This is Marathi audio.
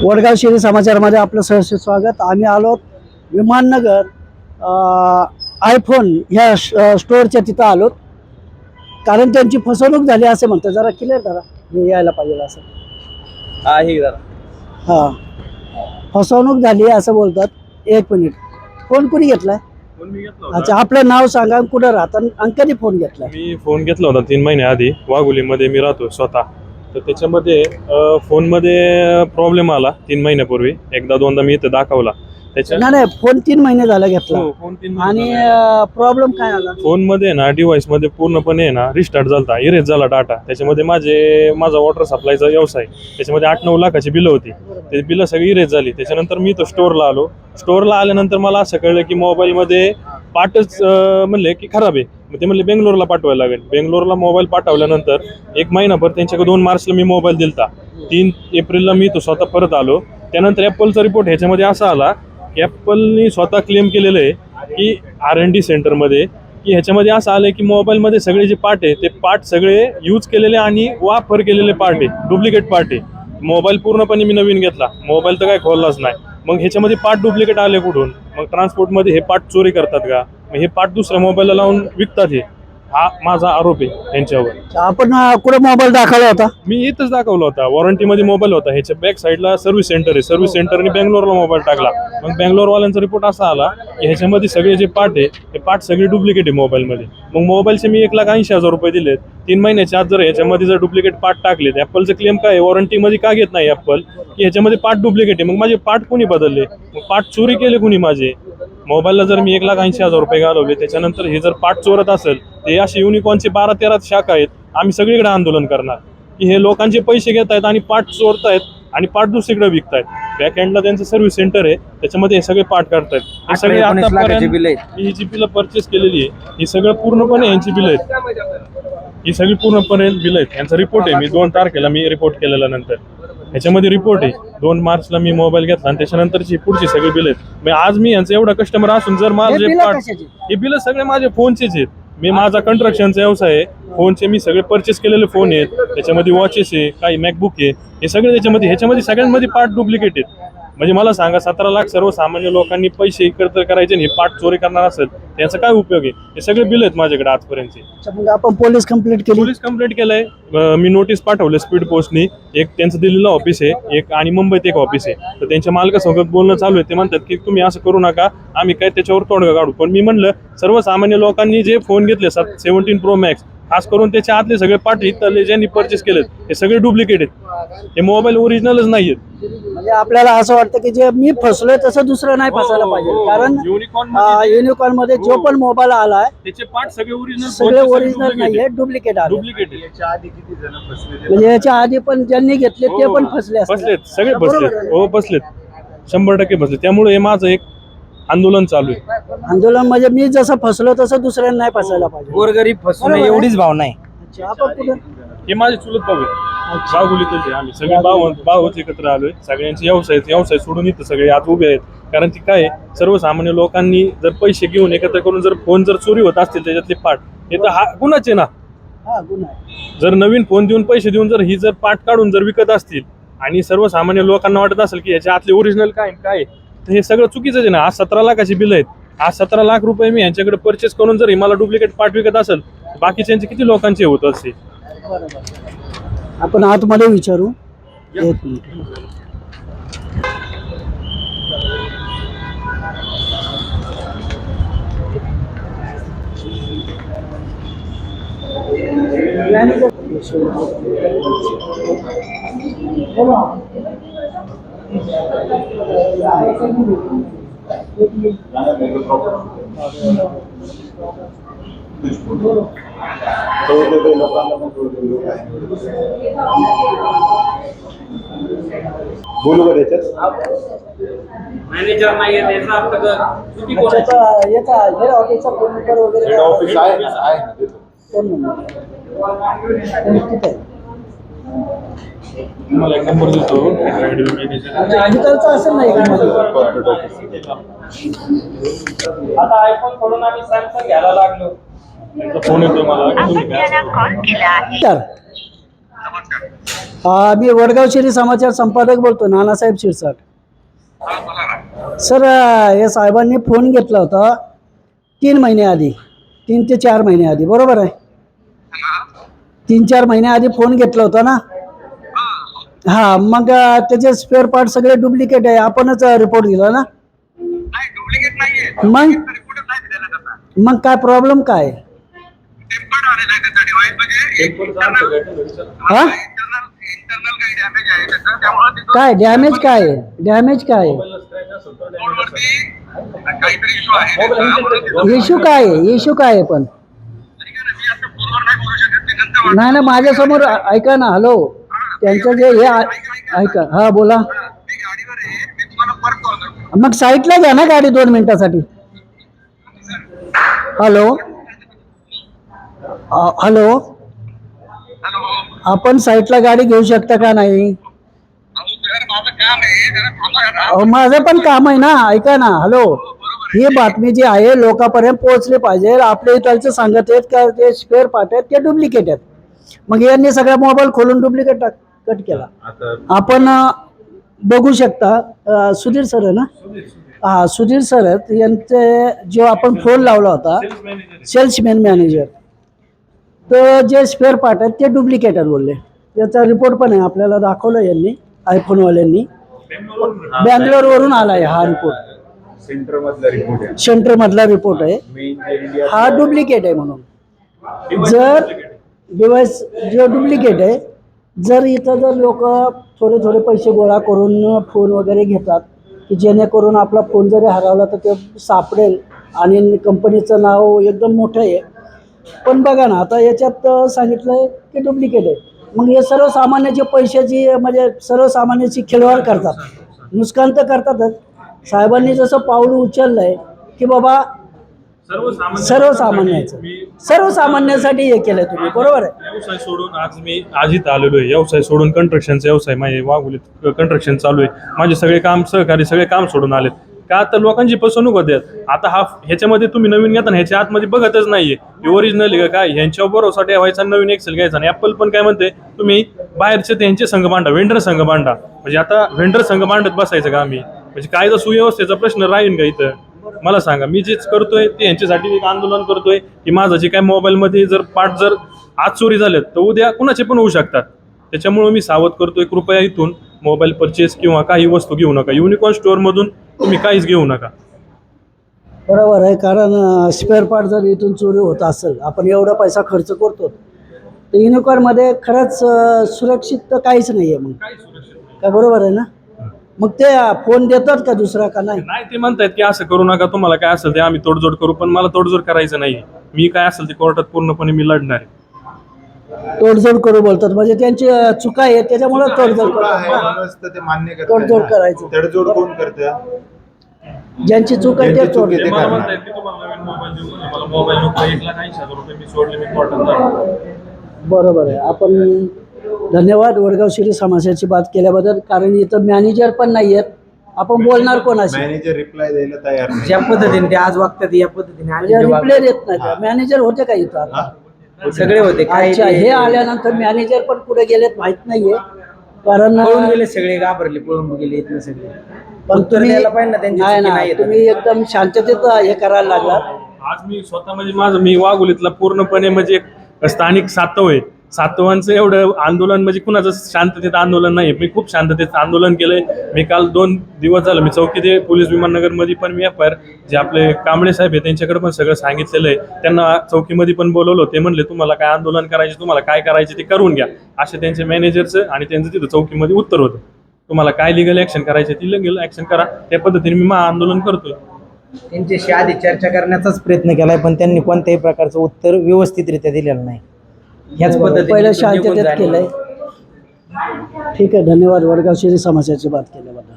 वडगाव शहरी समाचारमध्ये आपलं सहर्ष स्वागत. आम्ही आलो विमाननगर आयफोन ह्या स्टोअरच्या तिथं आलो, कारण त्यांची फसवणूक झाली असे म्हणतात. जरा क्लिअर करा, हे यायला पाहिजे असं. हां, फसवणूक झाली असं बोलतात. एक मिनिट, फोन कोणी घेतलाय? अच्छा, आपलं नाव सांगा, कुठं राहता आणि कधी फोन घेतला? मी फोन घेतला होता 3 महिने आधी. वाघोलीमध्ये मी राहतो स्वतः. तर त्याच्यामध्ये फोनमध्ये प्रॉब्लेम आला 3 महिन्यापूर्वी. एकदा दोनदा मी इथं दाखवला. नाही, फोन 3 महिने झाला घेतला. फोन 3 आणि प्रॉब्लेम काय आला? फोनमध्ये ना डिव्हाइस मध्ये पूर्णपणे ना रिस्टार्ट झाला, इरेज झाला डाटा. त्याच्यामध्ये माझा वॉटर सप्लायचा व्यवसाय, त्याच्यामध्ये 8-9 लाखाची बिलं होती. ते बिलं सगळी इरेज झाली. त्याच्यानंतर मी तो स्टोअरला आलो. स्टोअरला आल्यानंतर मला असं कळलं की मोबाईलमध्ये पार्टच म्हणले की खराब आहे. मग ते म्हणले बेंगलोरला पाठवायला लागेल. बेंगलोरला मोबाईल पाठवल्यानंतर 1 महिनाभर त्यांच्याकडे 2 मार्चला मी मोबाईल दिलता. 3 एप्रिलला मी तो स्वतः परत आलो. त्यानंतर ॲपलचा रिपोर्ट ह्याच्यामध्ये असा आला की ॲपलनी स्वतः क्लेम केलेलं आहे की R&D सेंटरमध्ये की ह्याच्यामध्ये असं आलं की मोबाईलमध्ये सगळे जे पार्ट आहे ते पार्ट सगळे यूज केलेले आणि वापर केलेले पार्ट आहे, डुप्लिकेट पार्ट आहे. मोबाईल पूर्णपणे मी नवीन घेतला, मोबाईल तर काय खोललाच नाही. मग ह्याच्यामध्ये पार्ट डुप्लिकेट आले कुठून? मग ट्रान्सपोर्टमध्ये हे पार्ट चोरी करतात का? मग हे पार्ट दुसऱ्या मोबाईलला लावून विकतात. हे हा माझा आरोप आहे यांच्यावर. आपण कुठे मोबाईल दाखवला होता? मी इथंच दाखवला होता, वॉरंटीमध्ये मोबाईल होता. ह्याच्या बॅक साईडला सर्व्हिस सेंटर आहे. सर्व्हिस सेंटरने बेंगलोरला मोबाईल टाकला. मग बेंगलोरवाल्यांचा रिपोर्ट असा आला की ह्याच्यामध्ये सगळे जे पार्ट आहे ते पार्ट सगळे डुप्लिकेट आहे मोबाईलमध्ये. मग मोबाईलचे मी 1,80,000 रुपये दिलेत. 3 महिन्याच्या आत जर ह्याच्यामध्ये जर डुप्लिकेट पार्ट टाकलेत, ॲपलचं क्लेम काय आहे, वॉरंटीमध्ये का घेत नाही ॲपल की ह्याच्यामध्ये पार्ट डुप्लिकेट आहे? मग माझे पार्ट कोणी बदलले? मग पार्ट चोरी केले कोणी माझे? मोबाईलला जर मी 1,80,000 रुपये घालवले, त्याच्यानंतर हे जर पार्ट चोरत असेल, ते असे युनिकॉर्नचे 12-13 शाखा आहेत. आम्ही सगळीकडे आंदोलन करणार की हे लोकांचे पैसे घेत आहेत आणि पार्ट चोरतायत आणि पार्ट दुसरीकडे विकतायत. बॅक एंडला त्यांचं सर्व्हिस सेंटर आहे, त्याच्यामध्ये हे सगळे पार्ट करतायत. हे सगळे आतापर्यंत ही जी बिलं परचेस केलेली आहे ही सगळं पूर्णपणे यांची बिलं आहेत. ही सगळी पूर्णपणे बिलं आहेत. यांचा रिपोर्ट आहे. मी 2 तारखेला मी रिपोर्ट केलेल्या नंतर ह्याच्यामध्ये रिपोर्ट आहे. 2 मार्चला मी मोबाईल घेतला आणि त्याच्यानंतरची पुढची सगळी बिल आहेत. मग आज मी यांचं एवढा कस्टमर असून जर माझे पार्ट, हे बिल सगळे माझे फोनचेच आहेत. मी माझा कंस्ट्रक्शनचा व्यवसाय आहे. फोनचे मी सगळे परचेस केलेले फोन आहेत. त्याच्यामध्ये वॉचेस आहे, काही मॅकबुक आहे, हे सगळे त्याच्यामध्ये. ह्याच्यामध्ये सगळ्यांमध्ये पार्ट डुप्लिकेट आहेत. म्हणजे मला सांगा, 17 लाख सर्वसामान्य लोकांनी पैसे एकत्र करायचे आणि हे पार्ट चोरी करणार असेल त्याचा काय उपयोग आहे? हे सगळे बिल आहेत माझ्याकडे आजपर्यंतचे. आपण पोलीस कंप्लेंट केलंय. मी नोटीस पाठवले स्पीड पोस्टनी. एक त्यांचं दिल्लीला ऑफिस आहे, एक आणि मुंबईत एक ऑफिस आहे. तर त्यांच्या मालकासोबत बोलणं चालू आहे. ते म्हणतात की तुम्ही असं करू नका, आम्ही काय त्याच्यावर तोडगा काढू. पण मी म्हणलं, सर्वसामान्य लोकांनी जे फोन घेतले 17 Pro Max, खास करून त्याच्या आतले सगळे पार्ट इथले ज्यांनी परचेस केलेत हे सगळे डुप्लिकेट आहेत. हे मोबाईल ओरिजिनलच नाही आहेत. म्हणजे आपल्याला असं वाटतं की जे मी फसलोय तसं दुसरं नाही फसायला पाहिजे. कारण युनिकॉर्न मध्ये जो पण मोबाईल आलाय त्याचे पार्ट सगळे ओरिजिनल नाहीये, डुप्लिकेट आले. म्हणजे याच्या आधी पण ज्यांनी घेतले ते पण फसलेत, सगळे बसलेत. हो, बसलेत, 100% बसले. त्यामुळे हे माझं एक आंदोलन चालू आहे. आंदोलन म्हणजे मी जसं फसलो तसं दुसऱ्यांना नाही फसायला पाहिजे. गोरगरीब फसवणं एवढीच भावना आहे. आपण कुठं? हे माझे चुलत भाऊ आहेत. बागुलीतले आम्ही सगळे भाऊच एकत्र आलोय. सगळ्यांचे व्यवसाय सोडून इथं सगळे आज उभे आहेत. कारण की काय, सर्वसामान्य लोकांनी जर पैसे घेऊन एकत्र करून जर फोन जर चोरी होत असतील त्याच्यातले पार्ट, हे तर हा गुन्हाच आहे ना. जर नवीन फोन देऊन पैसे देऊन जर ही जर पार्ट काढून जर विकत असतील आणि सर्वसामान्य लोकांना वाटत असेल की याच्या आतले ओरिजिनल काय तर हे सगळं चुकीचं आहे ना. आज 17 लाखाची बिल आहेत. आज 17 लाख रुपये मी यांच्याकडे परचेस करून जर मला डुप्लिकेट पार्ट विकत असेल, बाकीच्यांचे किती लोकांचे होत असते? आपण आतमध्ये विचारू. एक मिनिट. बोलू का त्याच्यात? मॅनेजर नाही आहे त्याचा अर्थ याचा हेड ऑफिसचा फोन नंबर वगैरे ऑफिस आहे. फोन नंबर तुम्हाला एक नंबर देतो. अजितालचा असेल नाही का? आता आयफोन सोडून आम्ही सॅमसंग घ्यायला लागलो. त्यांचा फोन येतो मला. तर मी वडगाव शहरी समाचार संपादक बोलतो, नानासाहेब शिरसाट. सर, या साहेबांनी फोन घेतला होता 3 महिने आधी, 3 ते 4 महिने आधी, बरोबर आहे? 3-4 महिने आधी फोन घेतला होता ना? हा, मग त्याचे स्पेअर पार्ट सगळे डुप्लिकेट आहे, आपणच रिपोर्ट दिला ना? मग काय प्रॉब्लेम काय? हा, काय डॅमेज काय आहे? डॅमेज काय आहे? इश्यू काय आहे? इश्यू काय आहे पण? नाही ना, माझ्यासमोर ऐका ना. हॅलो, त्यांचं जे हे ऐका. हा, बोला. मग साईटला घ्या ना गाडी 2 मिनिटासाठी. हॅलो, हॅलो, आपण साईटला गाडी घेऊ शकता का नाही? माझं पण काम आहे ना, ऐका ना. हॅलो, ही बातमी जी आहे लोकांपर्यंत पोहोचली पाहिजे. आपल्या इथलचे सांगत आहेत का ते स्पेअर पार्ट आहेत ते डुप्लिकेट आहेत. मग यांनी सगळा मोबाईल खोलून डुप्लिकेट कट केला. आपण बघू शकता. सुधीर सर आहे ना? हा, सुधीर सर आहेत. यांचे जो आपण फोन लावला होता सेल्समॅन मॅनेजर, तर जे स्पेअर पार्ट आहेत ते डुप्लिकेट आहेत बोलले. त्याचा रिपोर्ट पण आहे, आपल्याला दाखवलं यांनी, आयफोनवाल्यांनी. बँगलोरवरून आलाय हा रिपोर्ट, सेंटर मधला रिपोर्ट आहे. हा डुप्लिकेट आहे म्हणून. जर डिव्हाइस जो डुप्लिकेट आहे, जर इथं जर लोक थोडे पैसे गोळा करून फोन वगैरे घेतात की जेणेकरून आपला फोन जरी हरवला तर ते सापडेल आणि कंपनीचं नाव एकदम मोठं आहे. पण बघा ना, आता याच्यात सांगितलंय की डुप्लिकेट आहे. मग हे सर्वसामान्याचे पैशाची, म्हणजे सर्वसामान्याची खिलवाड करतात, नुकसान तर करतातच. साहेबांनी जसं पाऊल उचललंय की बाबा सर्वसामान्यासाठी हे केलंय तुम्ही, बरोबर आहे? व्यवसाय सोडून आज इथं आलेलो आहे. व्यवसाय सोडून कंस्ट्रक्शनचा व्यवसाय, माझे वाघोलीत कंस्ट्रक्शन चालू आहे. माझे सगळे काम, सहकारी सगळे काम सोडून आलेत का? तर लोकांची फसवणूक होते. आता ह्याच्यामध्ये तुम्ही नवीन घेता, ह्याच्या आतमध्ये बघतच नाहीये ओरिजिनल आहे काय. ह्यांच्यावर भरोसा ठेवायचा, नवीन एक्सेल घ्यायचा. आणि ऍपल पण काय म्हणते, तुम्ही बाहेरचे त्यांचे संघ मांडा, वेंडर संघ मांडा. म्हणजे आता वेंडर संघ मांडत बसायचं का आम्ही? म्हणजे कायदा सुव्यवस्थेचा प्रश्न राहील का इथं? मला सांगा. मी जेच करतोय ते यांच्यासाठी एक आंदोलन करतोय की माझं जे काय मोबाईलमध्ये जर पार्ट जर आज चोरी झालेत तर उद्या कुणाचे पण होऊ शकतात. त्याच्यामुळे मी सावध करतोय, कृपया इथून मोबाईल परचेस किंवा काही वस्तू घेऊ नका. युनिकॉर्न स्टोअरमधून तुम्ही काहीच घेऊ नका. बरोबर आहे, कारण स्पेअर पार्ट जर इथून चोरी होत असेल, आपण एवढा पैसा खर्च करतो, तर युनिकॉर्नमध्ये खरंच सुरक्षित तर काहीच नाही आहे. मग काय, बरोबर आहे ना? मग ते फोन देतात का दुसरा का नाही? नाही, ते म्हणतायत की असं करू नका, तुम्हाला काय असेल ते आम्ही तोडजोड करू. पण मला तोडजोड करायचं नाही. मी काय असेल ते कोर्टात पूर्णपणे मी लढणार आहे. तोडजोड करू बोलतात, म्हणजे त्यांची चुका आहे त्याच्यामुळे तोडजोड तोडजोड करायचं. तडजोड कोण करतं? ज्यांची चूक आहे ते तोड. ते मला म्हणतायत की तुम्हाला नवीन मोबाईल देऊ, मला मोबाईल नको, 1,80,000 रुपये मी सोडले, मी कोर्टात जाणार. बरोबर आहे. आपण धन्यवाद वडगाव शहरी समाजाची बात केल्याबद्दल. कारण इथं मॅनेजर पण नाही आहेत, आपण बोलणार कोणाशी? मॅनेजर रिप्लाय द्यायला तयार नाही. ज्या पद्धतीने ते आज वागतात या पद्धतीने रिप्लाय देत नाही. मॅनेजर होते का इथं आता? सगळे होते. अच्छा, हे आल्यानंतर मॅनेजर पण कुठे गेलेत माहित नाहीये. कारण पळून गेले सगळे, घाबरले, पळून गेले इथनं सगळे. पण तुम्ही पाहिजे ना त्यांची नाही चुकी ना, नाही. तुम्ही एकदम शांततेत हे करायला लागला. आज मी स्वतः म्हणजे मी वाघोलीतला पूर्णपणे म्हणजे एक स्थानिक सातव आहे. सातवांचं एवढं आंदोलन म्हणजे कुणाचं शांततेत आंदोलन नाही. मी खूप शांततेत आंदोलन केलंय. मी काल 2 दिवस झालं मी चौकी पोलीस विमाननगरमध्ये पण मी FIR जे आपले कांबळे साहेब आहे त्यांच्याकडे पण सगळं सांगितलेलं आहे. त्यांना चौकीमध्ये पण बोलवलं. ते म्हणले तुम्हाला काय आंदोलन करायचे, तुम्हाला काय करायचे ते करून घ्या, असे त्यांचे मॅनेजरचं आणि त्यांचं तिथं चौकीमध्ये उत्तर होतं. तुम्हाला काय लिगल ऍक्शन करायचे ती लिगल ऍक्शन करा. त्या पद्धतीने मी आंदोलन करतोय. त्यांच्याशी आधी चर्चा करण्याचाच प्रयत्न केलाय, पण त्यांनी कोणत्याही प्रकारचं उत्तर व्यवस्थितरित्या दिलेलं नाही. ह्याच पद्धतीने पहिलं शांततेत केलंय. ठीक आहे, धन्यवाद वडगाव शहरी समाजाची बात केल्याबद्दल.